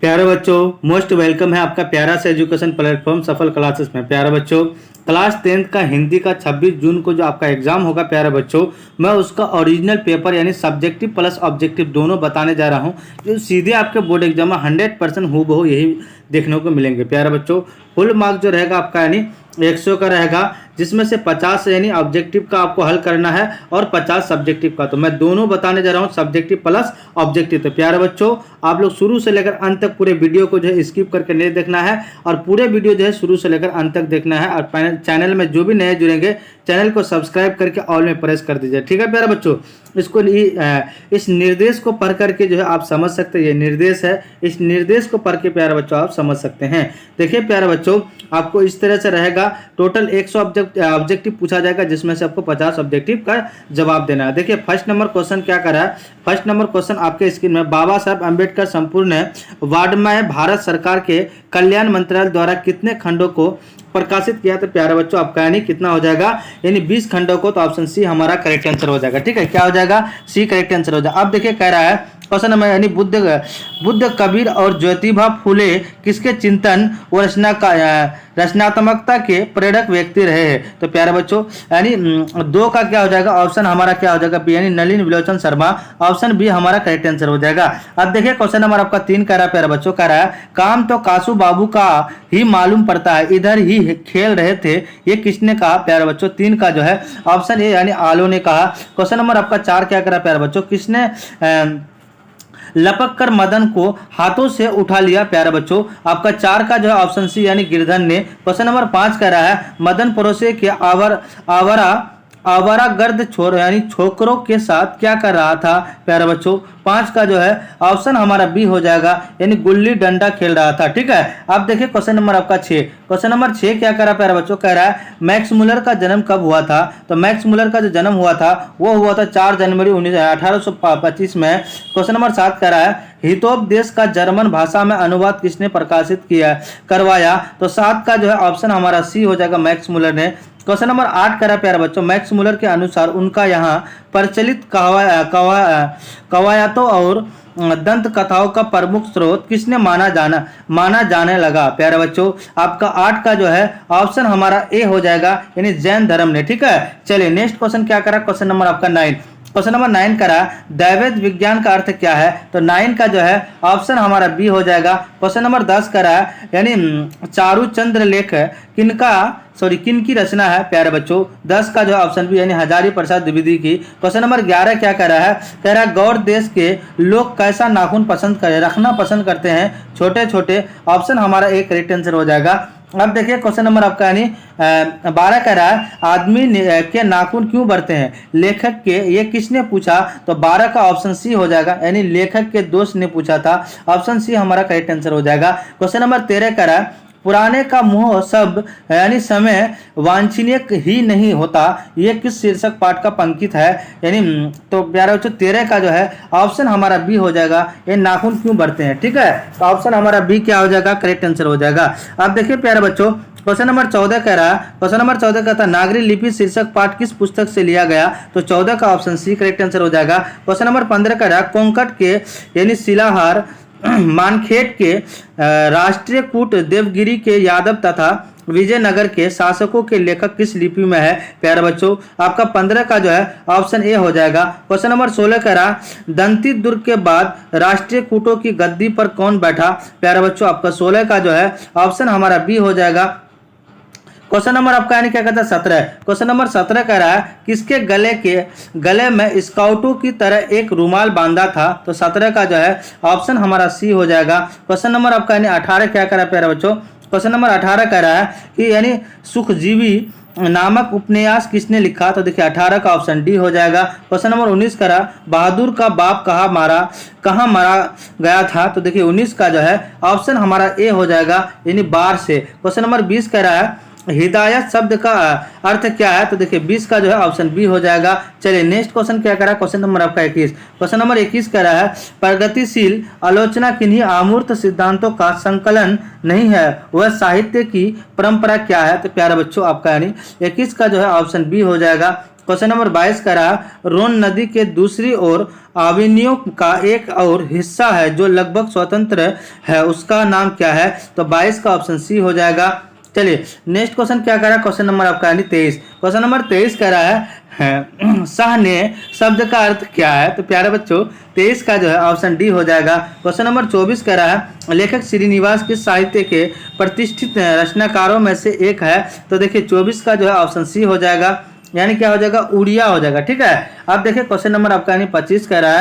प्यारे बच्चों, most welcome है आपका प्यारा सा एजुकेशन प्लेटफॉर्म सफल क्लासेस में। प्यारे बच्चों, क्लास 10th का हिंदी का 26 जून को जो आपका एग्जाम होगा प्यारे बच्चों, मैं उसका ओरिजिनल पेपर यानी सब्जेक्टिव प्लस ऑब्जेक्टिव दोनों बताने जा रहा हूं, जो सीधे आपके बोर्ड एग्जाम में 100% हूबहू यही देखने को मिलेंगे। प्यारे बच्चों, फुल मार्क जो रहेगा आपका यानी 100 का रहेगा, जिसमें से 50 यानी ऑब्जेक्टिव का आपको हल करना है और 50 सब्जेक्टिव का। तो मैं दोनों बताने जा रहा हूं, सब्जेक्टिव प्लस ऑब्जेक्टिव। तो प्यारे बच्चों, आप लोग शुरू से लेकर अंत तक पूरे वीडियो को जो है स्किप करके नहीं देखना है और पूरे वीडियो जो है शुरू से लेकर अंत तक देखना है। और चैनल में जो भी नए जुड़ेंगे चैनल को सब्सक्राइब करके ऑल में प्रेस कर दीजिए, ठीक है प्यारे बच्चों। इसको इस निर्देश को पढ़ करके जो है आप समझ सकते हैं, ये निर्देश है, इस निर्देश को पढ़ के प्यारे बच्चों आप समझ सकते हैं। देखिए प्यारे बच्चों, आपको इस तरह से रहेगा, टोटल 100 ऑब्जेक्टिव पूछा जाएगा, जिसमें से आपको 50 ऑब्जेक्टिव का जवाब देना है। देखिए फर्स्ट नंबर क्वेश्चन क्या कर रहा है। फर्स्ट नंबर क्वेश्चन आपके स्क्रीन में, बाबा साहब अम्बेडकर संपूर्ण वाङ्मय भारत सरकार के कल्याण मंत्रालय द्वारा कितने खंडों को प्रकाशित किया। तो प्यारे बच्चों, आपका यानी कितना हो जाएगा, यानी 20 खंडों को। तो ऑप्शन सी हमारा करेक्ट आंसर हो जाएगा, ठीक है। क्या हो जाएगा, सी करेक्ट आंसर हो जाएगा। अब देखिए कह रहा है क्वेश्चन नंबर, यानी बुद्ध कबीर और ज्योतिबा फुले किसके चिंतन व रचनात्मकता के प्रेरक व्यक्ति रहे हैं। तो प्यारे बच्चों, यानी 2 का क्या हो जाएगा, ऑप्शन हमारा क्या हो जाएगा बी, यानी नलिन विलोचन शर्मा। ऑप्शन बी हमारा करेक्ट आंसर हो जाएगा। अब देखिए क्वेश्चन नंबर आपका 3 कह रहा है प्यारे बच्चों, कह रहा है काम तो कासू बाबू का ही मालूम पड़ता है, इधर ही खेल रहे थे, ये किसने कहा। प्यारे बच्चों 3 का जो है ऑप्शन ए यानी आलो ने कहा। क्वेश्चन नंबर आपका 4 क्या करा प्यारे बच्चों, किसने लपक कर मदन को हाथों से उठा लिया। प्यारे बच्चों, आपका 4 का जो है ऑप्शन सी यानी गिरधर ने। क्वेश्चन नंबर 5 कह रहा है मदन पड़ोसे के आवारा गर्द छोर यानी छोकरों के साथ क्या कर रहा था। प्यारे बच्चों 5 का जो है ऑप्शन हमारा बी हो जाएगा, यानी गुल्ली डंडा खेल रहा था, ठीक है। अब देखिए क्वेश्चन नंबर आपका 6। क्वेश्चन नंबर 6 क्या कर रहा है प्यारे बच्चों, कह रहा है मैक्स मुलर का जन्म कब हुआ था। तो मैक्स मुलर का जो जन्म हुआ था वो हुआ था 4 जनवरी 1825 में। क्वेश्चन नंबर 7 कह रहा है हितोपदेश का जर्मन भाषा में अनुवाद किसने प्रकाशित करवाया। तो 7 का जो है ऑप्शन हमारा सी हो जाएगा, मैक्स मुलर ने। क्वेश्चन नंबर 8 करा प्यारे बच्चों, मैक्स मुलर के अनुसार उनका यहाँ प्रचलित कवायतों और दंत कथाओं का प्रमुख स्रोत किसने माना जाने लगा। प्यारे बच्चों, आपका 8 का जो है ऑप्शन हमारा ए हो जाएगा, यानी जैन धर्म ने, ठीक है। चलिए नेक्स्ट क्वेश्चन क्या करा, क्वेश्चन नंबर आपका 9। क्वेश्चन नंबर 9 करा दैवत विज्ञान का अर्थ क्या है। तो 9 का जो है ऑप्शन हमारा बी हो जाएगा। क्वेश्चन नंबर 10 करा यानी चारुचंद्र लेख किनकी रचना है। प्यारे बच्चों 10 का जो ऑप्शन बी यानी हजारी प्रसाद द्विवेदी की। क्वेश्चन नंबर 11 क्या कह रहा है, कह रहा है गौड़ देश के लोग कैसा नाखून रखना पसंद करते हैं, छोटे छोटे। ऑप्शन हमारा एक करेक्ट आंसर हो जाएगा। अब देखिए क्वेश्चन नंबर आपका यानी 12 कह रहा है आदमी के नाखून क्यों बढ़ते हैं, लेखक के, ये किसने पूछा। तो 12 का ऑप्शन सी हो जाएगा, यानी लेखक के दोस्त ने पूछा था। ऑप्शन सी हमारा करेक्ट आंसर हो जाएगा। क्वेश्चन नंबर 13 कह रहा है पुराने का मोह सब यानी समय वांछनीय ही नहीं होता, ये किस शीर्षक पाठ का पंक्तित है। यानी तो प्यारे बच्चों 13 का जो है ऑप्शन हमारा बी हो जाएगा, ये नाखून क्यों बढ़ते हैं, ठीक है। तो ऑप्शन हमारा बी क्या हो जाएगा, करेक्ट आंसर हो जाएगा। अब देखिए प्यारे बच्चों क्वेश्चन नंबर 14 कह रहा है, क्वेश्चन नंबर 14 कहता है नागरी लिपि शीर्षक पाठ किस पुस्तक से लिया गया। तो 14 का ऑप्शन सी करेक्ट आंसर हो जाएगा। क्वेश्चन नंबर 15 कह रहा है कोंकण के यानी शिलाहार मानखेट के राष्ट्रीय कूट देवगिरी के यादव तथा विजयनगर के शासकों के लेखक किस लिपि में है। प्यारे बच्चों आपका 15 का जो है ऑप्शन ए हो जाएगा। क्वेश्चन नंबर 16 कह रहा दंती दुर्ग के बाद राष्ट्रीय कूटों की गद्दी पर कौन बैठा। प्यारे बच्चों आपका 16 का जो है ऑप्शन हमारा बी हो जाएगा। क्वेश्चन नंबर आपका यानी क्या कहता है 17। क्वेश्चन नंबर 17 कह रहा है किसके गले में स्काउटों की तरह एक रुमाल बांधा था। तो 17 का जो है ऑप्शन हमारा सी हो जाएगा। क्वेश्चन नंबर आपका यानी 18 क्या कह रहा है प्यारे बच्चों, क्वेश्चन नंबर 18 कह रहा है कि यानी सुखजीवी नामक उपन्यास किसने लिखा। तो देखिए 18 का ऑप्शन डी हो जाएगा। क्वेश्चन नंबर 19 कह रहा बहादुर का बाप कहाँ मारा गया था। तो देखिए 19 का जो है ऑप्शन हमारा ए हो जाएगा, यानी बार से। क्वेश्चन नंबर 20 कह रहा है हिदायत शब्द का अर्थ क्या है। तो देखिए 20 का जो है ऑप्शन बी हो जाएगा। चलिए नेक्स्ट क्वेश्चन क्या करा, क्वेश्चन नंबर आपका 21। क्वेश्चन नंबर 21 कह रहा है प्रगतिशील आलोचना किन्हीं अमूर्त सिद्धांतों का संकलन नहीं है, वह साहित्य की परंपरा क्या है। तो प्यारे बच्चों आपका यानी 21 का जो है ऑप्शन बी हो जाएगा। क्वेश्चन नंबर 22 कह रहा है रोन नदी के दूसरी ओर अवेन्यू का एक और हिस्सा है जो लगभग स्वतंत्र है, उसका नाम क्या है? तो 22 का ऑप्शन सी हो जाएगा। चलिए नेक्स्ट क्वेश्चन क्या कह रहा है, क्वेश्चन नंबर आपका यानी 23। क्वेश्चन नंबर 23 कह रहा है सहने शब्द का अर्थ क्या है? तो प्यारे बच्चों 23 का जो है ऑप्शन डी हो जाएगा। क्वेश्चन नंबर 24 कह रहा है लेखक श्रीनिवास किस साहित्य के प्रतिष्ठित रचनाकारों में से एक है? तो देखिए 24 का जो है ऑप्शन सी हो जाएगा, यानी क्या हो जाएगा? उड़िया हो जाएगा। ठीक है, अब देखिए क्वेश्चन नंबर आपका यानी 25 कह रहा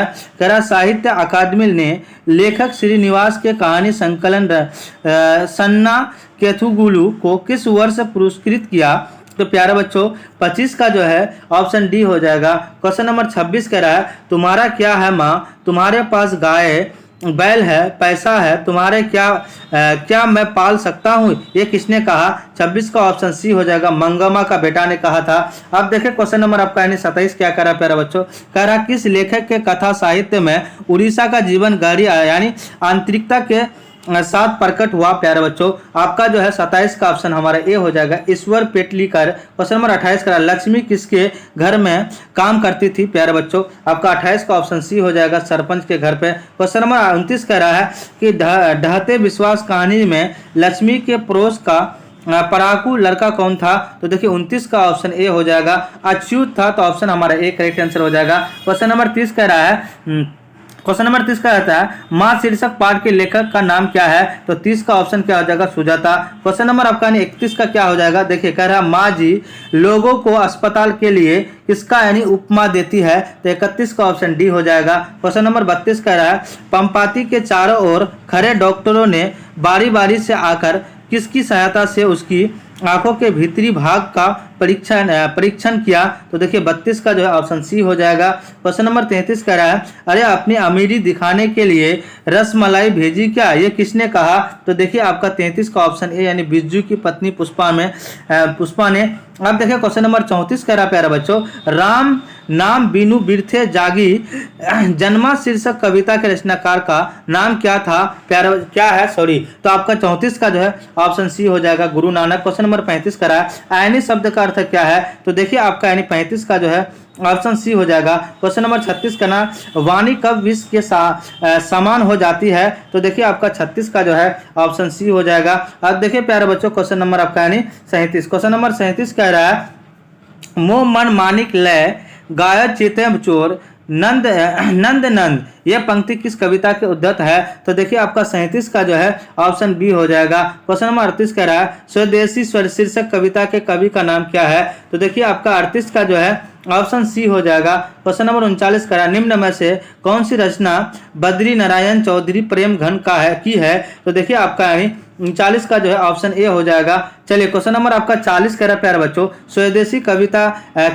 है साहित्य अकादमी ने लेखक श्रीनिवास के कहानी संकलन सन्ना केथुगुलु को किस वर्ष पुरस्कृत किया? तो प्यारे बच्चों 25 का जो है ऑप्शन डी हो जाएगा। क्वेश्चन नंबर 26 कह रहा है तुम्हारा क्या है माँ, तुम्हारे पास गाय बैल है, पैसा है, तुम्हारे क्या मैं पाल सकता हूँ, ये किसने कहा? 26 का ऑप्शन सी हो जाएगा, मंगमा का बेटा ने कहा था। अब देखिए क्वेश्चन नंबर आपका यानी 27 क्या कह रहा है प्यारे बच्चों, कह रहा किस लेखक के कथा साहित्य में उड़ीसा का जीवन गहरी यानी आंतरिकता के साथ प्रकट हुआ? प्यारे बच्चों आपका जो है 27 का ऑप्शन हमारा ए हो जाएगा, ईश्वर पेटलीकर। क्वेश्चन नंबर 28 कह रहा लक्ष्मी किसके घर में काम करती थी? प्यारे बच्चों आपका 28 का ऑप्शन सी हो जाएगा, सरपंच के घर पे। क्वेश्चन नंबर 29 कह रहा है कि ढहते विश्वास कहानी में लक्ष्मी के पड़ोस का पढ़ाकू लड़का कौन था? तो देखिए 29 का ऑप्शन ए हो जाएगा, अच्युत था। तो ऑप्शन हमारा ए करेक्ट आंसर हो जाएगा। क्वेश्चन नंबर 30 कह रहा है क्वेश्चन नंबर 30 का रहता है माँ शीर्षक पाठ के लेखक का नाम क्या है? तो 30 का ऑप्शन क्या हो जाएगा? सुजाता। क्वेश्चन नंबर आपका 31 का क्या हो जाएगा? देखिए कह रहा है माँ जी लोगों को अस्पताल के लिए किसका यानी उपमा देती है? तो 31 का ऑप्शन डी हो जाएगा। क्वेश्चन नंबर 32 कह रहा है पंपाती के चारों ओर खड़े डॉक्टरों ने बारी बारी से आकर किसकी सहायता से उसकी आंखों के भीतरी भाग का परीक्षण किया? तो देखिए 32 का जो है ऑप्शन सी हो जाएगा। क्वेश्चन नंबर 33 कह रहा है अरे अपनी अमीरी दिखाने के लिए रसमलाई भेजी क्या, ये किसने कहा? तो देखिए आपका 33 का ऑप्शन ए यानी बिरजू की पत्नी पुष्पा ने। अब देखिए क्वेश्चन नंबर 34 कह रहा प्यारा बच्चों राम नाम बीनू बिरथे जागी जन्मा शीर्षक कविता के रचनाकार का नाम क्या था? प्यारा क्या है सॉरी, तो आपका 34 का जो है ऑप्शन सी हो जाएगा, गुरु नानक। क्वेश्चन नंबर 35 कह रहा है आयनी शब्द का अर्थ क्या है? तो देखिए आपका यानी 35 का जो है ऑप्शन सी हो जाएगा। क्वेश्चन नंबर 36 का ना वाणी कब विश्व के समान हो जाती है? तो देखिए आपका 36 का जो है ऑप्शन सी हो जाएगा। अब देखिए प्यारे बच्चों क्वेश्चन नंबर आपका यानी 37। क्वेश्चन नंबर 37 कह रहा है मोह मन मानिक लय गायक चेते चोर नंद नंद नंद यह पंक्ति किस कविता के उद्धत है? तो देखिए आपका 37 का जो है ऑप्शन बी हो जाएगा। क्वेश्चन नंबर 38 कह रहा है स्वदेशी स्वर शीर्षक कविता के कवि का नाम क्या है? तो देखिए आपका 38 का जो है ऑप्शन सी हो जाएगा। क्वेश्चन नंबर 39 कह रहा है निम्न में से कौन सी रचना बद्री नारायण चौधरी प्रेम घन की है? तो देखिए आपका यानी 39 का जो है ऑप्शन ए हो जाएगा। चलिए क्वेश्चन नंबर आपका 40 कह रहा है प्यारे बच्चों स्वदेशी कविता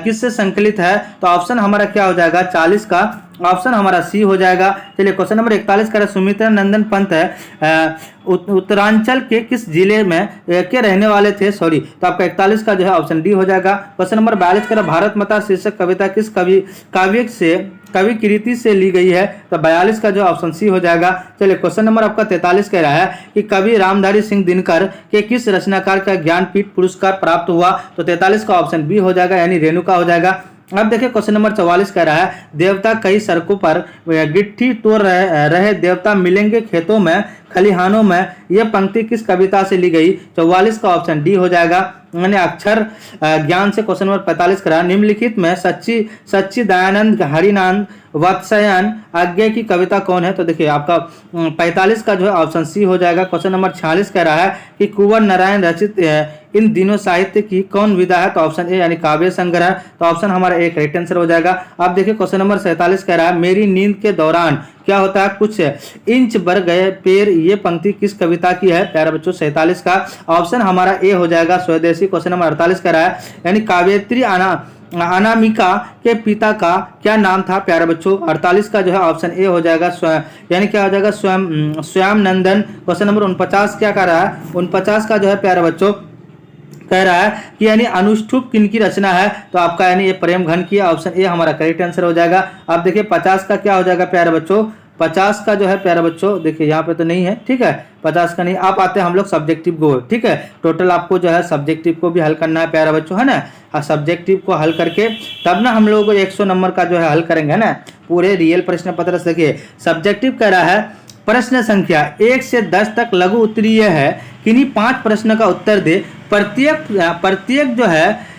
किससे संकलित है? तो ऑप्शन हमारा क्या हो जाएगा? 40 का ऑप्शन हमारा सी हो जाएगा। चलिए क्वेश्चन नंबर 41 कह रहा है सुमित्रा नंदन पंत है उत्तरांचल के किस जिले में के रहने वाले थे? सॉरी, तो आपका 41 का जो है ऑप्शन डी हो जाएगा। क्वेश्चन नंबर 42 कह रहा है भारत माता शीर्षक कविता किस कवि कृति से ली गई है? तो 42 का जो ऑप्शन सी हो जाएगा। चलिए क्वेश्चन नंबर आपका 43 कह रहा है कि कवि रामधारी सिंह दिनकर के किस रचनाकार का ज्ञानपीठ पुरस्कार प्राप्त हुआ? तो 43 का ऑप्शन बी हो जाएगा यानी रेणुका हो जाएगा। अब देखिए क्वेश्चन नंबर 44 कह रहा है देवता कई सड़कों पर गिट्टी तोड़ रहे देवता मिलेंगे खेतों में खलिहानों में, यह पंक्ति किस कविता से ली गई? 44 का ऑप्शन डी हो जाएगा। मैंने अक्षर ज्ञान से क्वेश्चन नंबर 45 करा निम्नलिखित में सच्ची दयानंद हरिनाथ वत्सयायन आज्ञा की कविता कौन है? तो देखिए आपका 45 का जो है ऑप्शन सी हो जाएगा। क्वेश्चन नंबर 46 कह रहा है कि कुंवर नारायण रचित इन दिनों साहित्य की कौन विधा है? तो ऑप्शन ए यानी काव्य संग्रह। तो ऑप्शन हमारा एक करेक्ट आंसर हो जाएगा। अब देखिए क्वेश्चन नंबर 47 कह रहा है मेरी नींद के दौरान क्या होता है कुछ इंच बढ़ गए पैर, ये पंक्ति किस कविता की है? प्यारे बच्चों 47 का ऑप्शन हमारा ए हो जाएगा स्वदेशी। क्वेश्चन नंबर 48 कह रहा है यानी काव्यत्री अनामिका के पिता का क्या नाम था? प्यारे बच्चों 48 का जो है ऑप्शन ए हो जाएगा यानी क्या हो जाएगा स्वयं नंदन। क्वेश्चन नंबर 49 क्या कर रहा है? 49 का जो है प्यारे बच्चों कह रहा है कि यानी अनुष्ठुप किनकी रचना है? तो आपका यानी ये प्रेम घन की ऑप्शन ए हमारा करेक्ट आंसर हो जाएगा। आप देखिए 50 का क्या हो जाएगा प्यारे बच्चों? 50 का जो है प्यारे बच्चों, देखिए यहाँ पे तो नहीं है, ठीक है, 50 का नहीं। आप आते हैं हम लोग सब्जेक्टिव को, ठीक है, टोटल आपको जो है सब्जेक्टिव को भी हल करना है प्यारे बच्चों, है ना। सब्जेक्टिव को हल करके तब ना हम लोग 100 नंबर का जो है हल करेंगे, है ना, पूरे रियल प्रश्न पत्र से। देखिए सब्जेक्टिव कह रहा है प्रश्न संख्या 1 से 10 तक लघु उत्तरीय है, किन्हीं 5 प्रश्न का उत्तर दे।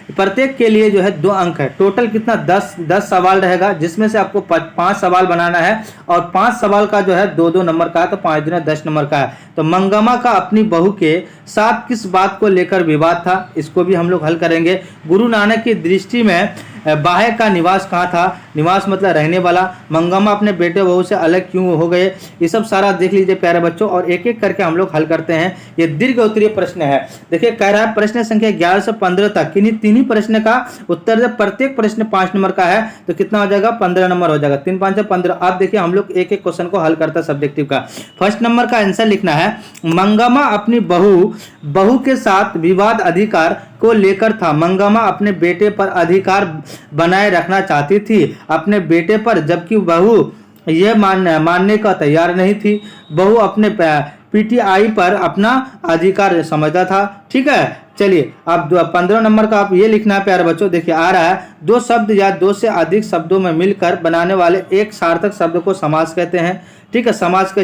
प्रत्येक के लिए जो है 2 अंक है। टोटल कितना 10 सवाल रहेगा, जिसमें से आपको 5 सवाल बनाना है और 5 सवाल का जो है 2-2 नंबर का है, तो 5 दूनी 10 नंबर का है। तो मंगमा का अपनी बहू के साथ किस बात को लेकर विवाद था, इसको भी हम लोग हल करेंगे। गुरु नानक की दृष्टि में बाहे का निवास कहाँ था, निवास मतलब रहने वाला। मंगमा अपने बेटे बहू से अलग क्यों हो गए, ये सब सारा देख लीजिए प्यारे बच्चों, और एक एक करके हम लोग हल करते हैं। ये दीर्घ उत्तरीय प्रश्न है। देखिए कह रहा है प्रश्न संख्या 11 से 15 तक किन्हीं 3 प्रश्न का उत्तर दे। प्रत्येक प्रश्न 5 नंबर का है, तो कितना हो जाएगा 15 नंबर हो जाएगा। 3 5 15। आप देखिए हम लोग एक एक क्वेश्चन को हल करता है सब्जेक्टिव का। फर्स्ट नंबर का आंसर लिखना है, मंगमा अपनी बहू के साथ विवाद अधिकार को लेकर था। मंगमा अपने बेटे पर अधिकार बनाए रखना चाहती थी अपने बेटे पर, जबकि बहू यह मानने का तैयार नहीं थी। बहू अपने पीटीआई पर अपना अधिकार समझता था, ठीक है। चलिए अब 15 नंबर का आप ये लिखना है प्यारे बच्चों। देखिए आ रहा है, 2 शब्द या 2 से अधिक शब्दों में मिलकर बनाने वाले एक सार्थक शब्द को समास कहते हैं, ठीक है। समास के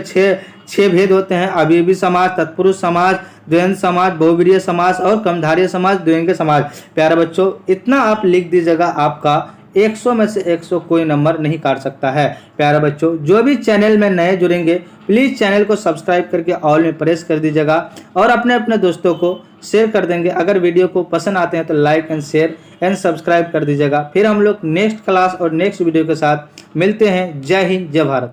6 भेद होते हैं, अवयवी समास, तत्पुरुष समास, द्वंद्व समास, बहुब्रीहि समास और क्रमधारय समास, द्विलिंगी समास। प्यारे बच्चों इतना आप लिख दीजिएगा, आपका 100 में से 100 कोई नंबर नहीं काट सकता है। प्यारे बच्चों जो भी चैनल में नए जुड़ेंगे प्लीज़ चैनल को सब्सक्राइब करके ऑल में प्रेस कर दीजिएगा और अपने दोस्तों को शेयर कर देंगे। अगर वीडियो को पसंद आते हैं तो like and share and subscribe कर दीजिएगा। फिर हम लोग नेक्स्ट क्लास और नेक्स्ट वीडियो के साथ मिलते हैं। जय हिंद, जय भारत।